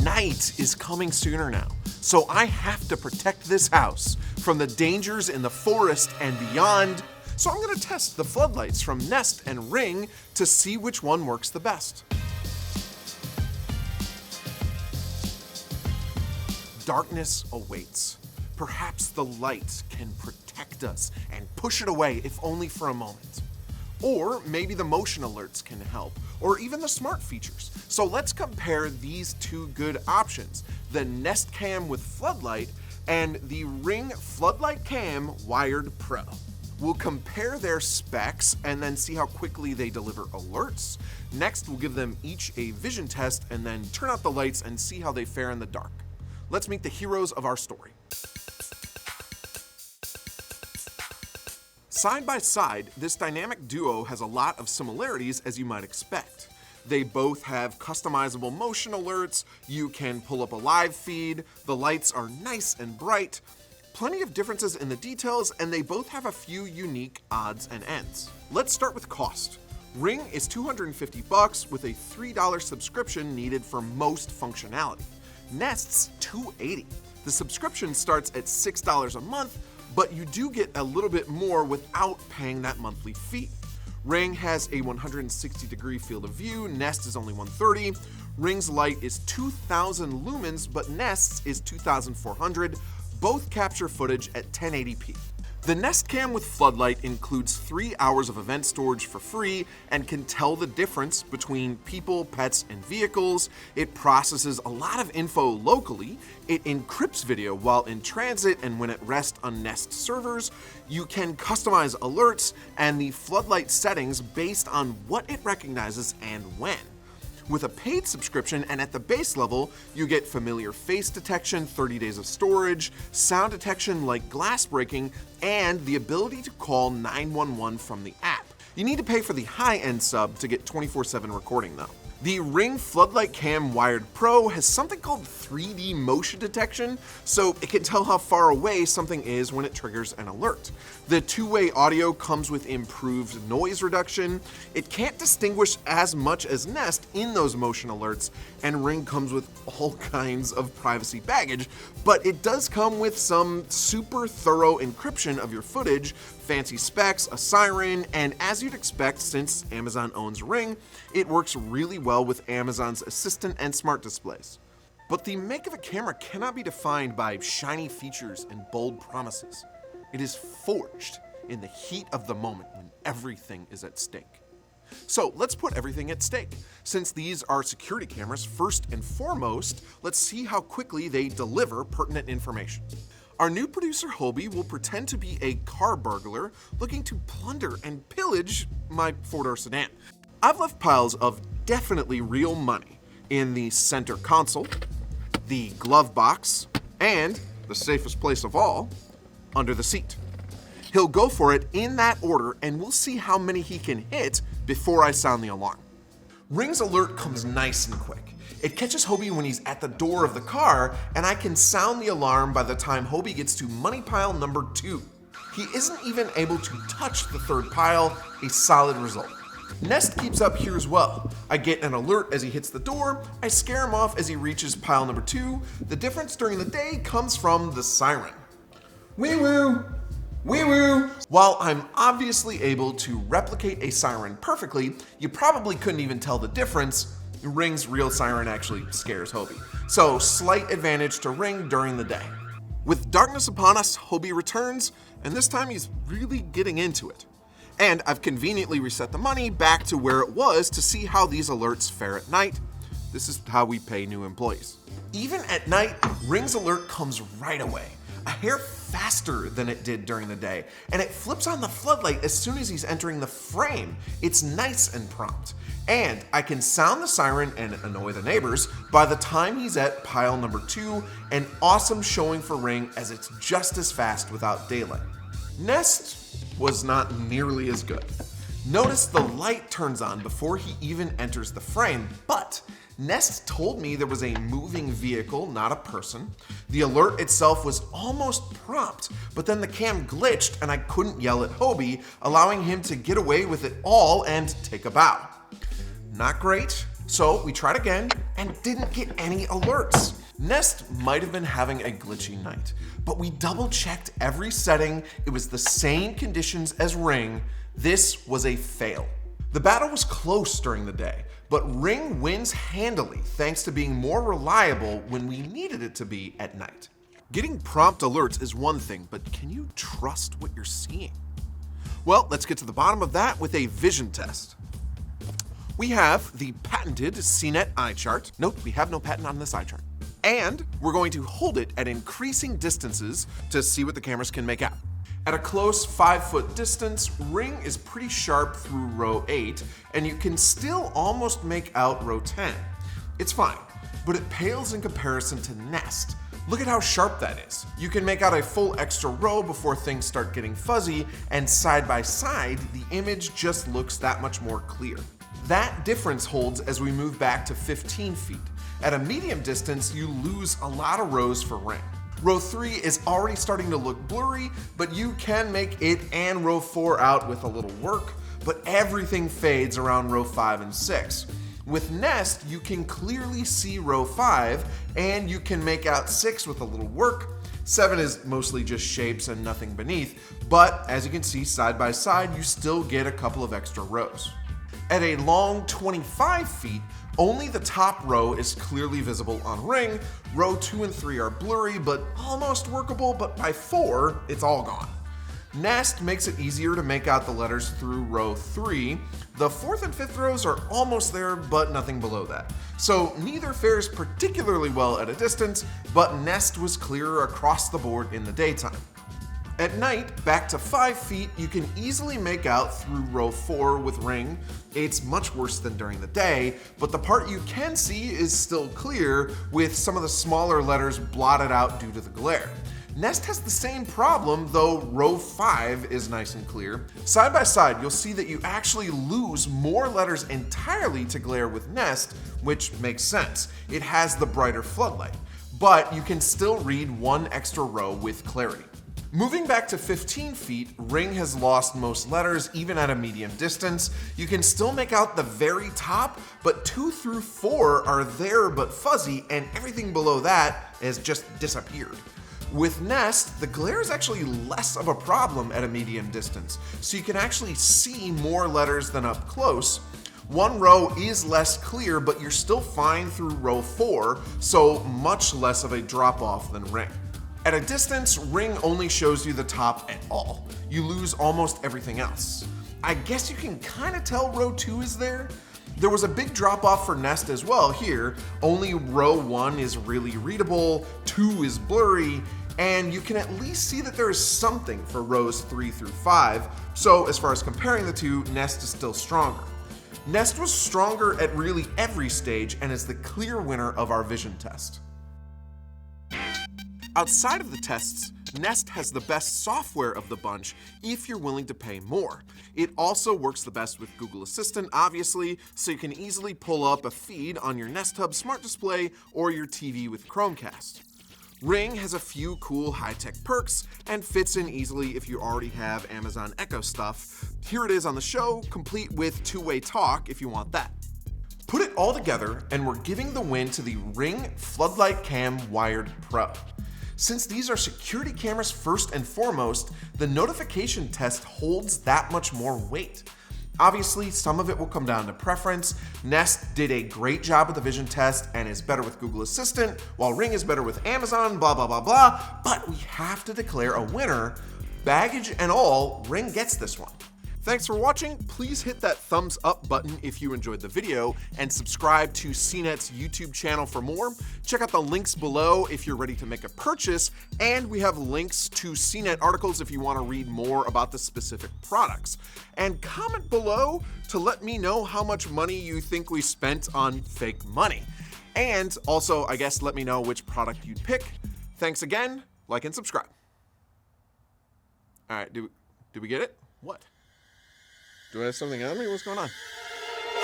Night is coming sooner now, so I have to protect this house from the dangers in the forest and beyond. So I'm going to test the floodlights from Nest and Ring to see which one works the best. Darkness awaits. Perhaps the light can protect us and push it away, if only for a moment. Or maybe the motion alerts can help, or even the smart features. So let's compare these two good options, the Nest Cam with Floodlight and the Ring Floodlight Cam Wired Pro. We'll compare their specs and then see how quickly they deliver alerts. Next, we'll give them each a vision test and then turn out the lights and see how they fare in the dark. Let's meet the heroes of our story. Side by side, this dynamic duo has a lot of similarities, as you might expect. They both have customizable motion alerts, you can pull up a live feed, the lights are nice and bright, plenty of differences in the details, and they both have a few unique odds and ends. Let's start with cost. Ring is $250 with a $3 subscription needed for most functionality. Nest's $280. The subscription starts at $6 a month, but you do get a little bit more without paying that monthly fee. Ring has a 160-degree field of view, Nest is only 130. Ring's light is 2,000 lumens, but Nest's is 2,400. Both capture footage at 1080p. The Nest Cam with Floodlight includes 3 hours of event storage for free and can tell the difference between people, pets, and vehicles. It processes a lot of info locally. It encrypts video while in transit and when at rest on Nest servers. You can customize alerts and the Floodlight settings based on what it recognizes and when. With a paid subscription and at the base level, you get familiar face detection, 30 days of storage, sound detection like glass breaking, and the ability to call 911 from the app. You need to pay for the high-end sub to get 24/7 recording though. The Ring Floodlight Cam Wired Pro has something called 3D motion detection, so it can tell how far away something is when it triggers an alert. The two-way audio comes with improved noise reduction. It can't distinguish as much as Nest in those motion alerts, and Ring comes with all kinds of privacy baggage, but it does come with some super thorough encryption of your footage, fancy specs, a siren, and as you'd expect since Amazon owns Ring, it works really well with Amazon's Assistant and smart displays. But the make of a camera cannot be defined by shiny features and bold promises. It is forged in the heat of the moment when everything is at stake. So let's put everything at stake. Since these are security cameras, first and foremost, let's see how quickly they deliver pertinent information. Our new producer Hobie will pretend to be a car burglar looking to plunder and pillage my four-door sedan. I've left piles of definitely real money in the center console, the glove box, and, the safest place of all, under the seat. He'll go for it in that order and we'll see how many he can hit before I sound the alarm. Ring's alert comes nice and quick. It catches Hobie when he's at the door of the car, and I can sound the alarm by the time Hobie gets to money pile number 2. He isn't even able to touch the third pile, a solid result. Nest keeps up here as well. I get an alert as he hits the door, I scare him off as he reaches pile number 2. The difference during the day comes from the siren. Wee woo! Wee woo! While I'm obviously able to replicate a siren perfectly, you probably couldn't even tell the difference. Ring's real siren actually scares Hobie. So slight advantage to Ring during the day. With darkness upon us, Hobie returns, and this time he's really getting into it. And I've conveniently reset the money back to where it was to see how these alerts fare at night. This is how we pay new employees. Even at night, Ring's alert comes right away, a hair faster than it did during the day, and it flips on the floodlight as soon as he's entering the frame. It's nice and prompt. And I can sound the siren and annoy the neighbors by the time he's at pile number 2, an awesome showing for Ring as it's just as fast without daylight. Nest was not nearly as good. Notice the light turns on before he even enters the frame, but Nest told me there was a moving vehicle, not a person. The alert itself was almost prompt, but then the cam glitched and I couldn't yell at Hobie, allowing him to get away with it all and take a bow. Not great, So we tried again and didn't get any alerts. Nest might have been having a glitchy night, but we double checked every setting. It was the same conditions as Ring. This was a fail. The battle was close during the day, but Ring wins handily thanks to being more reliable when we needed it to be at night. Getting prompt alerts is one thing, but can you trust what you're seeing? Well, let's get to the bottom of that with a vision test. We have the patented CNET eye chart. Nope, we have no patent on this eye chart. And we're going to hold it at increasing distances to see what the cameras can make out. At a close 5-foot distance, Ring is pretty sharp through row 8, and you can still almost make out row 10. It's fine, but it pales in comparison to Nest. Look at how sharp that is. You can make out a full extra row before things start getting fuzzy, and side by side, the image just looks that much more clear. That difference holds as we move back to 15 feet. At a medium distance, you lose a lot of rows for Ring. Row 3 is already starting to look blurry, but you can make it and row 4 out with a little work, but everything fades around row 5 and 6. With Nest, you can clearly see row 5, and you can make out 6 with a little work. 7 is mostly just shapes and nothing beneath, but as you can see side by side, you still get a couple of extra rows. At a long 25 feet, only the top row is clearly visible on Ring. Row 2 and 3 are blurry, but almost workable, but by 4, it's all gone. Nest makes it easier to make out the letters through row 3. The 4th and 5th rows are almost there, but nothing below that. So neither fares particularly well at a distance, but Nest was clearer across the board in the daytime. At night, back to 5 feet, you can easily make out through row 4 with Ring. It's much worse than during the day, but the part you can see is still clear, with some of the smaller letters blotted out due to the glare. Nest has the same problem, though row 5 is nice and clear. Side by side, you'll see that you actually lose more letters entirely to glare with Nest, which makes sense. It has the brighter floodlight, but you can still read one extra row with clarity. Moving back to 15 feet, Ring has lost most letters even at a medium distance. You can still make out the very top, but 2 through 4 are there but fuzzy, and everything below that has just disappeared. With Nest, the glare is actually less of a problem at a medium distance, so you can actually see more letters than up close. One row is less clear, but you're still fine through row 4, so much less of a drop-off than Ring. At a distance, Ring only shows you the top at all. You lose almost everything else. I guess you can kind of tell row 2 is there. There was a big drop off for Nest as well here. Only row 1 is really readable, 2 is blurry, and you can at least see that there is something for rows 3 through 5. So as far as comparing the two, Nest is still stronger. Nest was stronger at really every stage and is the clear winner of our vision test. Outside of the tests, Nest has the best software of the bunch if you're willing to pay more. It also works the best with Google Assistant, obviously, so you can easily pull up a feed on your Nest Hub smart display or your TV with Chromecast. Ring has a few cool high-tech perks and fits in easily if you already have Amazon Echo stuff. Here it is on the show, complete with two-way talk if you want that. Put it all together and we're giving the win to the Ring Floodlight Cam Wired Pro. Since these are security cameras first and foremost, the notification test holds that much more weight. Obviously, some of it will come down to preference. Nest did a great job with the vision test and is better with Google Assistant, while Ring is better with Amazon, blah, blah, blah, blah. But we have to declare a winner. Baggage and all, Ring gets this one. Thanks for watching. Please hit that thumbs up button if you enjoyed the video and subscribe to CNET's YouTube channel for more. Check out the links below if you're ready to make a purchase, and we have links to CNET articles if you want to read more about the specific products. And comment below to let me know how much money you think we spent on fake money. And also, I guess, let me know which product you'd pick. Thanks again, like and subscribe. All right, did we get it? What? Do I have something on me? What's going on?